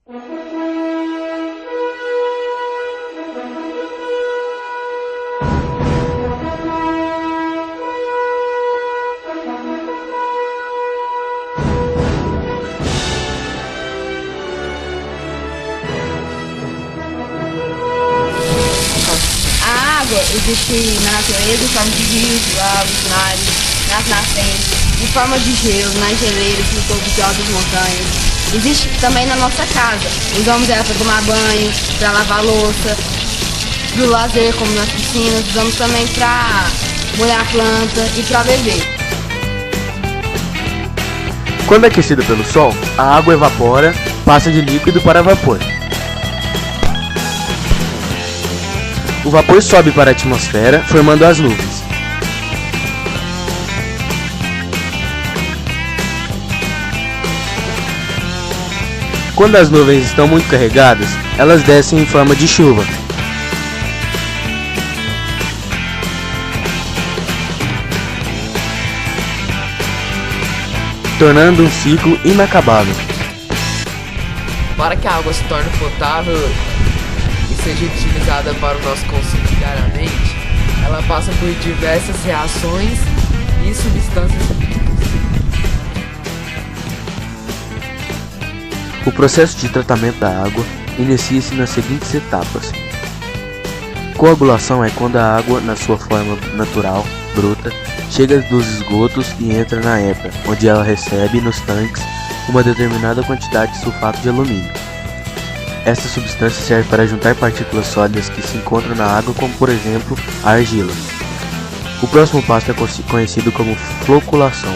Existe na natureza em forma de rios, lagos, mares, nas nascentes, em forma de gelo, nas geleiras, no topo de altas montanhas. Existe também na nossa casa. Usamos ela para tomar banho, para lavar louça, para o lazer, como nas piscinas. Usamos também para molhar a planta e para beber. Quando aquecida pelo sol, a água evapora, passa de líquido para vapor. O vapor sobe para a atmosfera, formando as nuvens. Quando as nuvens estão muito carregadas, elas descem em forma de chuva. Tornando um ciclo inacabável. Para que a água se torne potável e seja utilizada para o nosso consumo diariamente, ela passa por diversas reações e substâncias químicas. O processo de tratamento da água inicia-se nas seguintes etapas. Coagulação é quando a água, na sua forma natural, bruta, chega dos esgotos e entra na EPA, onde ela recebe, nos tanques, uma determinada quantidade de sulfato de alumínio. Esta substância serve para juntar partículas sólidas que se encontram na água, como por exemplo a argila. O próximo passo é conhecido como floculação,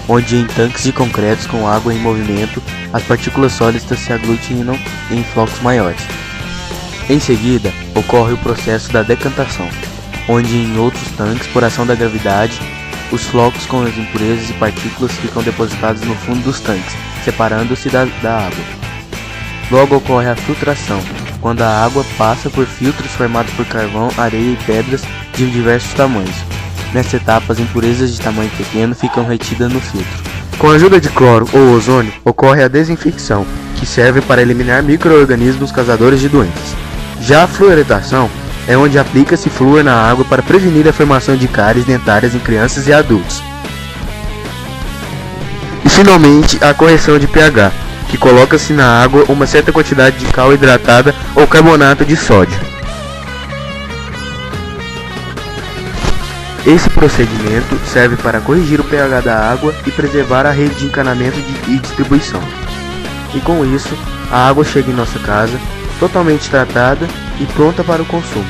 onde em tanques de concretos com água em movimento, as partículas sólidas se aglutinam em flocos maiores. Em seguida, ocorre o processo da decantação, onde em outros tanques, por ação da gravidade, os flocos com as impurezas e partículas ficam depositados no fundo dos tanques, separando-se da água. Logo ocorre a filtração, quando a água passa por filtros formados por carvão, areia e pedras de diversos tamanhos. Nessa etapa, as impurezas de tamanho pequeno ficam retidas no filtro. Com a ajuda de cloro ou ozônio, ocorre a desinfecção, que serve para eliminar micro-organismos causadores de doenças. Já a fluoretação é onde aplica-se flúor na água para prevenir a formação de cáries dentárias em crianças e adultos. E finalmente, a correção de pH, que coloca-se na água uma certa quantidade de cal hidratada ou carbonato de sódio. Esse procedimento serve para corrigir o pH da água e preservar a rede de encanamento e distribuição. E com isso, a água chega em nossa casa, totalmente tratada e pronta para o consumo.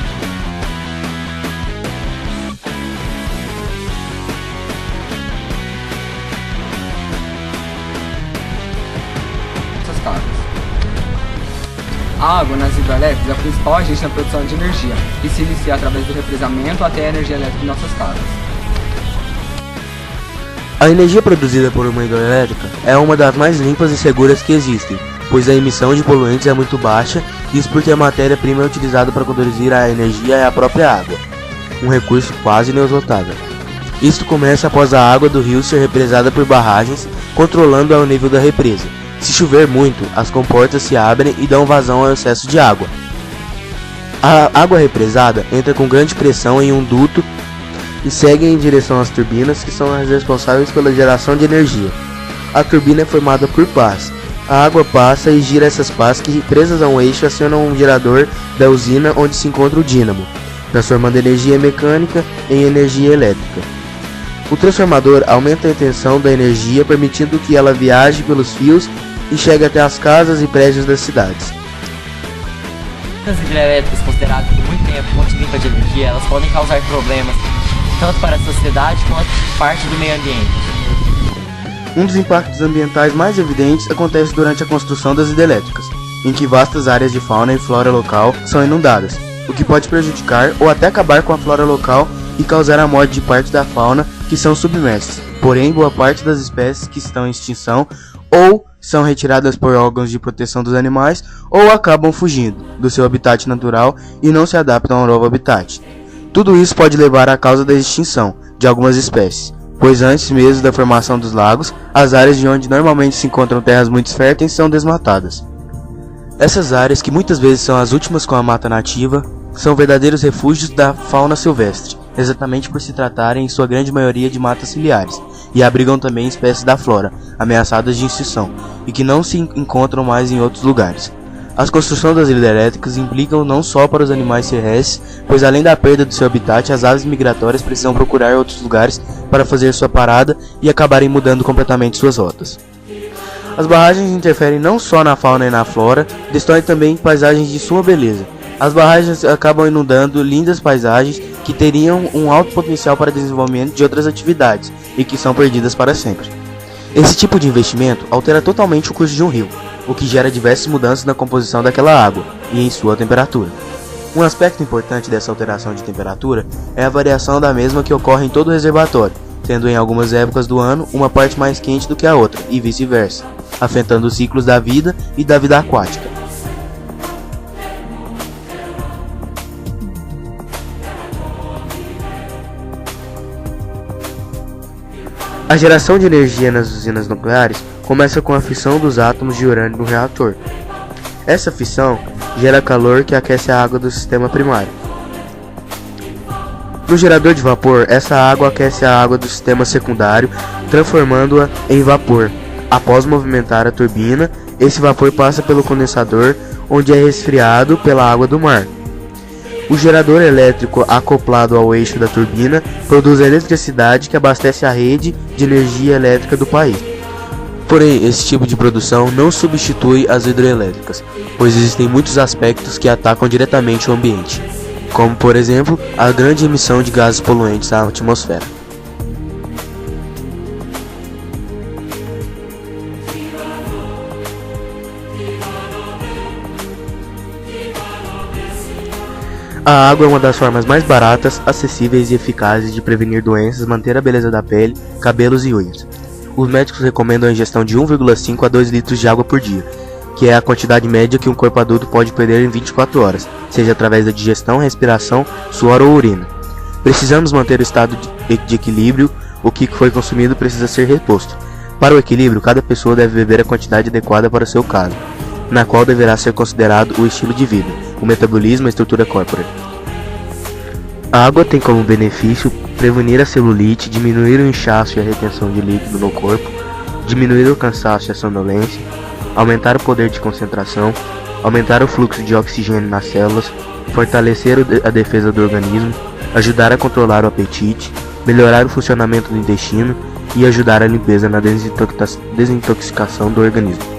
A água nas hidrelétricas é o principal agente na produção de energia, que se inicia através do represamento até a energia elétrica em nossas casas. A energia produzida por uma hidrelétrica é uma das mais limpas e seguras que existem, pois a emissão de poluentes é muito baixa, isso porque a matéria-prima utilizada para conduzir a energia é a própria água, um recurso quase inesgotável. Isto começa após a água do rio ser represada por barragens, controlando ao nível da represa. Se chover muito, as comportas se abrem e dão vazão ao excesso de água. A água represada entra com grande pressão em um duto e segue em direção às turbinas, que são as responsáveis pela geração de energia. A turbina é formada por pás. A água passa e gira essas pás que, presas a um eixo, acionam um gerador da usina onde se encontra o dínamo, transformando energia mecânica em energia elétrica. O transformador aumenta a tensão da energia, permitindo que ela viaje pelos fios e chegue até as casas e prédios das cidades. As hidrelétricas, consideradas por muito tempo fonte limpa de energia, elas podem causar problemas tanto para a sociedade quanto parte do meio ambiente. Um dos impactos ambientais mais evidentes acontece durante a construção das hidrelétricas, em que vastas áreas de fauna e flora local são inundadas, o que pode prejudicar ou até acabar com a flora local e causar a morte de parte da fauna que são submersas. Porém, boa parte das espécies que estão em extinção ou são retiradas por órgãos de proteção dos animais ou acabam fugindo do seu habitat natural e não se adaptam ao novo habitat. Tudo isso pode levar à causa da extinção de algumas espécies, pois antes mesmo da formação dos lagos, as áreas de onde normalmente se encontram terras muito férteis são desmatadas. Essas áreas, que muitas vezes são as últimas com a mata nativa, são verdadeiros refúgios da fauna silvestre, exatamente por se tratarem em sua grande maioria de matas ciliares, e abrigam também espécies da flora, ameaçadas de extinção, e que não se encontram mais em outros lugares. As construções das hidrelétricas implicam não só para os animais terrestres, pois além da perda do seu habitat, as aves migratórias precisam procurar outros lugares para fazer sua parada e acabarem mudando completamente suas rotas. As barragens interferem não só na fauna e na flora, destroem também paisagens de suma beleza. As barragens acabam inundando lindas paisagens que teriam um alto potencial para desenvolvimento de outras atividades e que são perdidas para sempre. Esse tipo de investimento altera totalmente o curso de um rio, o que gera diversas mudanças na composição daquela água e em sua temperatura. Um aspecto importante dessa alteração de temperatura é a variação da mesma que ocorre em todo o reservatório, tendo em algumas épocas do ano uma parte mais quente do que a outra, e vice-versa, afetando os ciclos da vida e da vida aquática. A geração de energia nas usinas nucleares começa com a fissão dos átomos de urânio no reator. Essa fissão gera calor que aquece a água do sistema primário. No gerador de vapor, essa água aquece a água do sistema secundário, transformando-a em vapor. Após movimentar a turbina, esse vapor passa pelo condensador, onde é resfriado pela água do mar. O gerador elétrico acoplado ao eixo da turbina produz a eletricidade que abastece a rede de energia elétrica do país. Porém, esse tipo de produção não substitui as hidrelétricas, pois existem muitos aspectos que atacam diretamente o ambiente, como, por exemplo, a grande emissão de gases poluentes à atmosfera. A água é uma das formas mais baratas, acessíveis e eficazes de prevenir doenças, manter a beleza da pele, cabelos e unhas. Os médicos recomendam a ingestão de 1,5 a 2 litros de água por dia, que é a quantidade média que um corpo adulto pode perder em 24 horas, seja através da digestão, respiração, suor ou urina. Precisamos manter o estado de equilíbrio, o que foi consumido precisa ser reposto. Para o equilíbrio, cada pessoa deve beber a quantidade adequada para o seu caso, na qual deverá ser considerado o estilo de vida, o metabolismo e a estrutura corpórea. A água tem como benefício prevenir a celulite, diminuir o inchaço e a retenção de líquido no corpo, diminuir o cansaço e a sonolência, aumentar o poder de concentração, aumentar o fluxo de oxigênio nas células, fortalecer a defesa do organismo, ajudar a controlar o apetite, melhorar o funcionamento do intestino e ajudar a limpeza na desintoxicação do organismo.